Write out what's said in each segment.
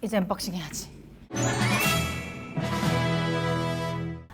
이제 언박싱 해야지.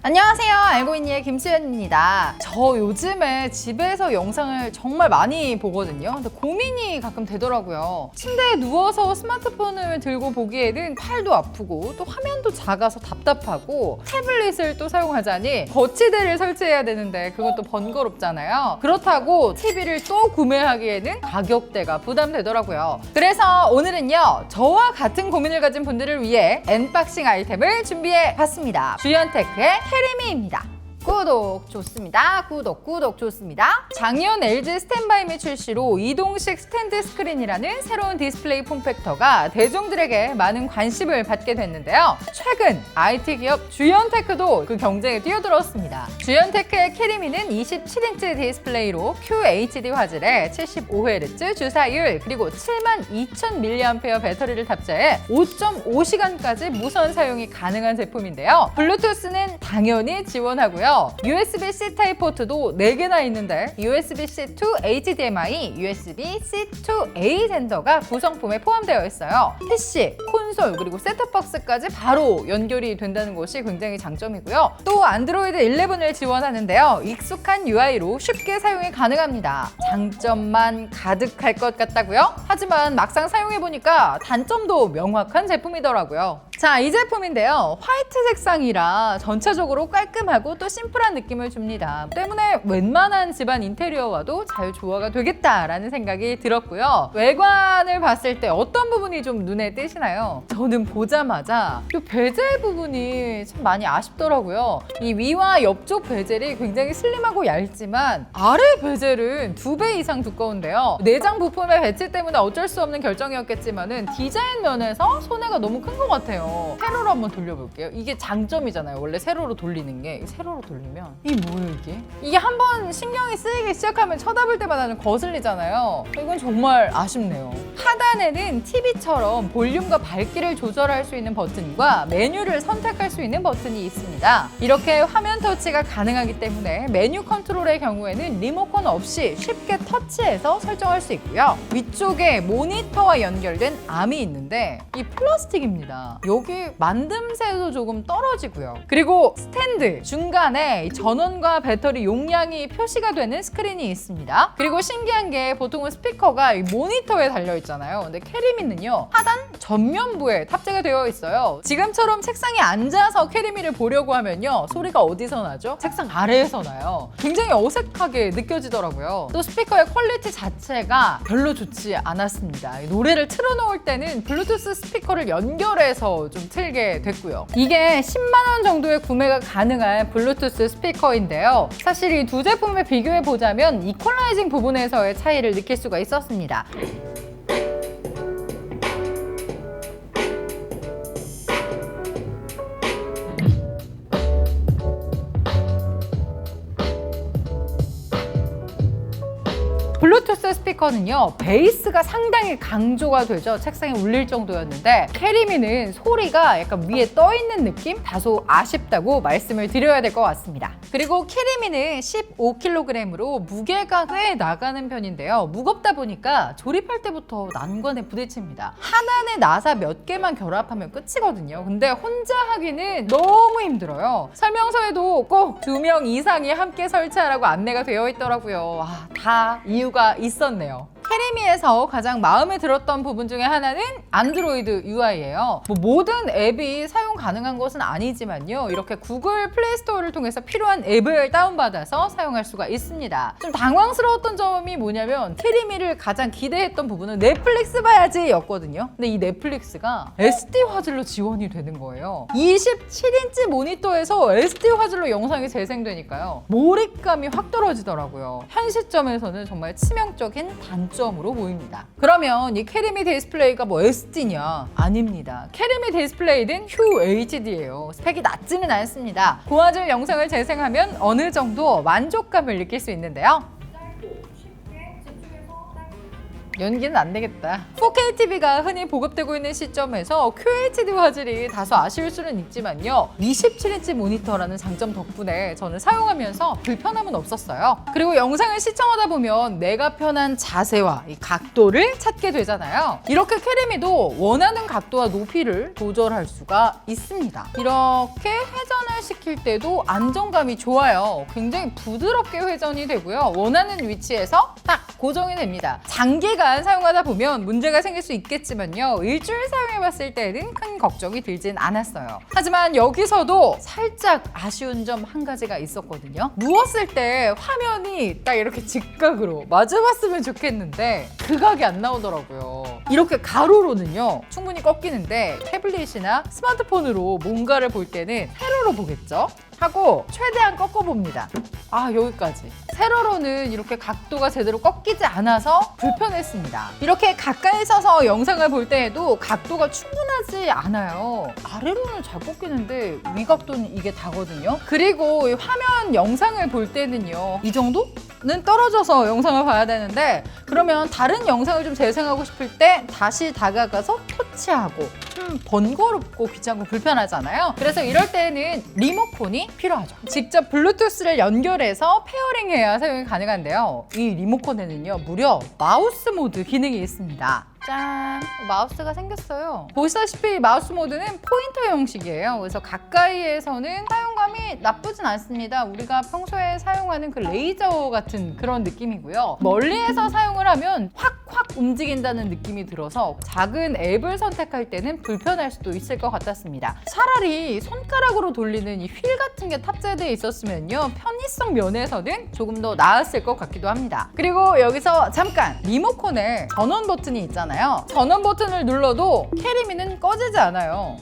안녕하세요, 알고있니의 김수연입니다. 저 요즘에 집에서 영상을 정말 많이 보거든요. 근데 고민이 가끔 되더라고요. 침대에 누워서 스마트폰을 들고 보기에는 팔도 아프고 또 화면도 작아서 답답하고 태블릿을 또 사용하자니 거치대를 설치해야 되는데 그것도 번거롭잖아요. 그렇다고 TV를 또 구매하기에는 가격대가 부담되더라고요. 그래서 오늘은요, 저와 같은 고민을 가진 분들을 위해 언박싱 아이템을 준비해 봤습니다. 주연테크의 캐리미입니다. 구독 좋습니다. 구독 좋습니다. 작년 LG 스탠바이미 출시로 이동식 스탠드 스크린이라는 새로운 디스플레이 폼팩터가 대중들에게 많은 관심을 받게 됐는데요. 최근 IT 기업 주연테크도 그 경쟁에 뛰어들었습니다. 주연테크의 캐리미는 27인치 디스플레이로 QHD 화질에 75Hz 주사율 그리고 72,000mAh 배터리를 탑재해 5.5시간까지 무선 사용이 가능한 제품인데요. 블루투스는 당연히 지원하고요. USB-C 타입 포트도 4개나 있는데 USB-C to HDMI, USB-C to A 젠더가 구성품에 포함되어 있어요. PC, 콘솔, 그리고 셋톱박스까지 바로 연결이 된다는 것이 굉장히 장점이고요. 또 안드로이드 11을 지원하는데요. 익숙한 UI로 쉽게 사용이 가능합니다. 장점만 가득할 것 같다고요? 하지만 막상 사용해보니까 단점도 명확한 제품이더라고요. 자, 이 제품인데요. 화이트 색상이라 전체적으로 깔끔하고 또 심플한 느낌을 줍니다. 때문에 웬만한 집안 인테리어와도 잘 조화가 되겠다라는 생각이 들었고요. 외관을 봤을 때 어떤 부분이 좀 눈에 띄시나요? 저는 보자마자 이 베젤 부분이 참 많이 아쉽더라고요. 이 위와 옆쪽 베젤이 굉장히 슬림하고 얇지만 아래 베젤은 2배 이상 두꺼운데요. 내장 부품의 배치 때문에 어쩔 수 없는 결정이었겠지만은 디자인 면에서 손해가 너무 큰 것 같아요. 세로로 한번 돌려볼게요. 이게 장점이잖아요. 원래 세로로 돌리는 게. 세로로 돌리면 이게 뭐예요 이게? 이게 한번 신경이 쓰이기 시작하면 쳐다볼 때마다 거슬리잖아요. 이건 정말 아쉽네요. 하단에는 TV처럼 볼륨과 밝기를 조절할 수 있는 버튼과 메뉴를 선택할 수 있는 버튼이 있습니다. 이렇게 화면 터치가 가능하기 때문에 메뉴 컨트롤의 경우에는 리모컨 없이 쉽게 터치해서 설정할 수 있고요. 위쪽에 모니터와 연결된 암이 있는데 이 플라스틱입니다. 여기 만듦새도 조금 떨어지고요. 그리고 스탠드 중간에 전원과 배터리 용량이 표시가 되는 스크린이 있습니다. 그리고 신기한 게 보통은 스피커가 이 모니터에 달려있잖아요. 근데 캐리미는요, 하단 전면부에 탑재가 되어 있어요. 지금처럼 책상에 앉아서 캐리미를 보려고 하면요, 소리가 어디서 나죠? 책상 아래에서 나요. 굉장히 어색하게 느껴지더라고요. 또 스피커의 퀄리티 자체가 별로 좋지 않았습니다. 노래를 틀어놓을 때는 블루투스 스피커를 연결해서 좀 틀게 됐고요. 이게 10만 원 정도에 구매가 가능한 블루투스 스피커인데요. 사실 이 두 제품을 비교해 보자면 이퀄라이징 부분에서의 차이를 느낄 수가 있었습니다. 블루투스 스피커는요, 베이스가 상당히 강조가 되죠. 책상에 울릴 정도였는데 캐리미는 소리가 약간 위에 떠있는 느낌? 다소 아쉽다고 말씀을 드려야 될 것 같습니다. 그리고 캐리미는 15kg으로 무게가 꽤 나가는 편인데요. 무겁다 보니까 조립할 때부터 난관에 부딪힙니다. 하단에 나사 몇 개만 결합하면 끝이거든요. 근데 혼자 하기는 너무 힘들어요. 설명서에도 꼭 2명 이상이 함께 설치하라고 안내가 되어 있더라고요. 다 이유가 있었네요. 캐리미에서 가장 마음에 들었던 부분 중에 하나는 안드로이드 UI예요. 모든 앱이 사용 가능한 것은 아니지만요. 이렇게 구글 플레이스토어를 통해서 필요한 앱을 다운받아서 사용할 수가 있습니다. 좀 당황스러웠던 점이 뭐냐면 캐리미를 가장 기대했던 부분은 넷플릭스 봐야지 였거든요. 근데 이 넷플릭스가 SD 화질로 지원이 되는 거예요. 27인치 모니터에서 SD 화질로 영상이 재생되니까요. 몰입감이 확 떨어지더라고요. 현 시점에서는 정말 치명적인 단점으로 보입니다. 그러면 이 캐리미 디스플레이가 뭐 SD냐? 아닙니다. 캐리미 디스플레이는 QHD예요. 스펙이 낮지는 않습니다. 고화질 영상을 재생하면 어느 정도 만족감을 느낄 수 있는데요. 연기는 안 되겠다. 4K TV가 흔히 보급되고 있는 시점에서 QHD 화질이 다소 아쉬울 수는 있지만요. 27인치 모니터라는 장점 덕분에 저는 사용하면서 불편함은 없었어요. 그리고 영상을 시청하다 보면 내가 편한 자세와 이 각도를 찾게 되잖아요. 이렇게 캐리미도 원하는 각도와 높이를 조절할 수가 있습니다. 이렇게 회전을 시킬 때도 안정감이 좋아요. 굉장히 부드럽게 회전이 되고요. 원하는 위치에서 딱 고정이 됩니다. 장기간 사용하다 보면 문제가 생길 수 있겠지만요. 일주일 사용해봤을 때는 큰 걱정이 들진 않았어요. 하지만 여기서도 살짝 아쉬운 점 한 가지가 있었거든요. 누웠을 때 화면이 딱 이렇게 직각으로 마주봤으면 좋겠는데 그 각이 안 나오더라고요. 이렇게 가로로는요 충분히 꺾이는데 태블릿이나 스마트폰으로 뭔가를 볼 때는 세로로 보겠죠? 하고 최대한 꺾어봅니다. 아, 여기까지. 세로로는 이렇게 각도가 제대로 꺾이지 않아서 불편했습니다. 이렇게 가까이 서서 영상을 볼 때에도 각도가 충분하지 않아요. 아래로는 잘 꺾이는데 위각도는 이게 다거든요. 그리고 이 화면 영상을 볼 때는요, 이 정도는 떨어져서 영상을 봐야 되는데, 그러면 다른 영상을 좀 재생하고 싶을 때 다시 다가가서 터치하고 번거롭고 귀찮고 불편하잖아요. 그래서 이럴 때는 리모컨이 필요하죠. 직접 블루투스를 연결해서 페어링해야 사용이 가능한데요. 이 리모컨에는요 무려 마우스 모드 기능이 있습니다. 짠! 마우스가 생겼어요. 보시다시피 마우스 모드는 포인터 형식이에요. 그래서 가까이에서는 사용감이 나쁘진 않습니다. 우리가 평소에 사용하는 그 레이저 같은 그런 느낌이고요. 멀리에서 사용을 하면 확 움직인다는 느낌이 들어서 작은 앱을 선택할 때는 불편할 수도 있을 것 같았습니다. 차라리 손가락으로 돌리는 이 휠 같은 게 탑재되어 있었으면요, 편의성 면에서는 조금 더 나았을 것 같기도 합니다. 그리고 여기서 잠깐! 리모컨에 전원 버튼이 있잖아요. 전원 버튼을 눌러도 캐리미는 꺼지지 않아요.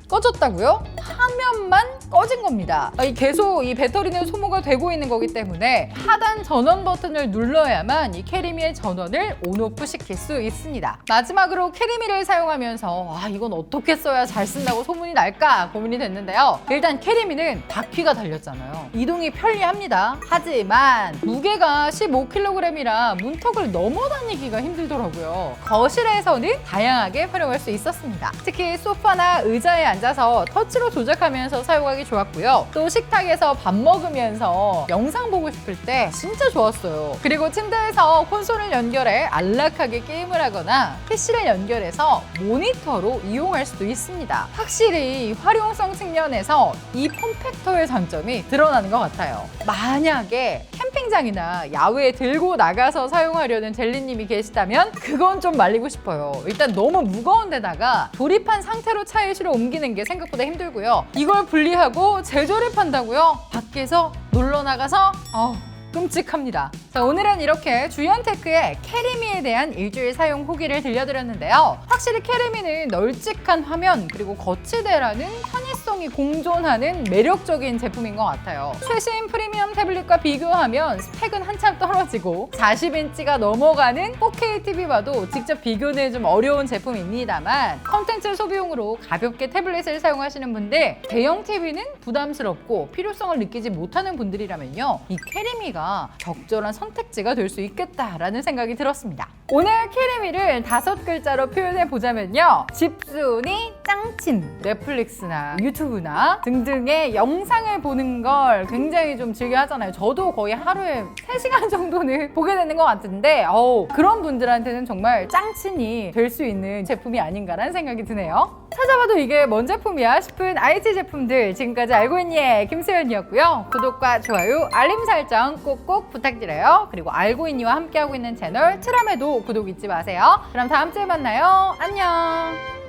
꺼졌다고요? 화면만 꺼진 겁니다. 계속 이 배터리는 소모가 되고 있는 거기 때문에 하단 전원 버튼을 눌러야만 이 캐리미의 전원을 온오프 시킬 수 있습니다. 마지막으로 캐리미를 사용하면서 이건 어떻게 써야 잘 쓴다고 소문이 날까 고민이 됐는데요. 일단 캐리미는 바퀴가 달렸잖아요. 이동이 편리합니다. 하지만 무게가 15kg이라 문턱을 넘어 다니기가 힘들더라고요. 거실에서는 다양하게 활용할 수 있었습니다. 특히 소파나 의자에 앉아서 터치로 조작하면서 사용하기 좋았고요. 또 식탁에서 밥 먹으면서 영상 보고 싶을 때 진짜 좋았어요. 그리고 침대에서 콘솔을 연결해 안락하게 게임을 하거나 PC를 연결해서 모니터로 이용할 수도 있습니다. 확실히 활용성 측면에서 이 폼팩터의 장점이 드러나는 것 같아요. 만약에 캠핑장이나 야외에 들고 나가서 사용하려는 젤리님이 계시다면 그건 좀 말리고 싶어요. 일단 너무 무거운 데다가 조립한 상태로 차에 실어 옮기는 게 생각보다 힘들고요. 이걸 분리하고 재조립한다고요? 밖에서 놀러 나가서 끔찍합니다. 자, 오늘은 이렇게 주연테크의 캐리미에 대한 일주일 사용 후기를 들려드렸는데요. 확실히 캐리미는 널찍한 화면 그리고 거치대라는 편의성이 공존하는 매력적인 제품인 것 같아요. 최신 프리미엄 태블릿과 비교하면 스펙은 한참 떨어지고 40인치가 넘어가는 4K TV와도 직접 비교는 좀 어려운 제품입니다만, 컨텐츠 소비용으로 가볍게 태블릿을 사용하시는 분들, 대형 TV는 부담스럽고 필요성을 느끼지 못하는 분들이라면요, 이 캐리미가 적절한 선택지가 될 수 있겠다라는 생각이 들었습니다. 오늘 캐리미를 5글자로 표현해보자면요, 집순이 짱친. 넷플릭스나 유튜브나 등등의 영상을 보는 걸 굉장히 좀 즐겨 하잖아요. 저도 거의 하루에 3시간 정도는 보게 되는 것 같은데 그런 분들한테는 정말 짱친이 될 수 있는 제품이 아닌가라는 생각이 드네요. 찾아봐도 이게 뭔 제품이야 싶은 IT 제품들, 지금까지 알고 있니의 김수연이었고요. 구독과 좋아요, 알림 설정 꼭꼭 부탁드려요. 그리고 알고 있니와 함께하고 있는 채널 트람에도 구독 잊지 마세요. 그럼 다음 주에 만나요. 안녕.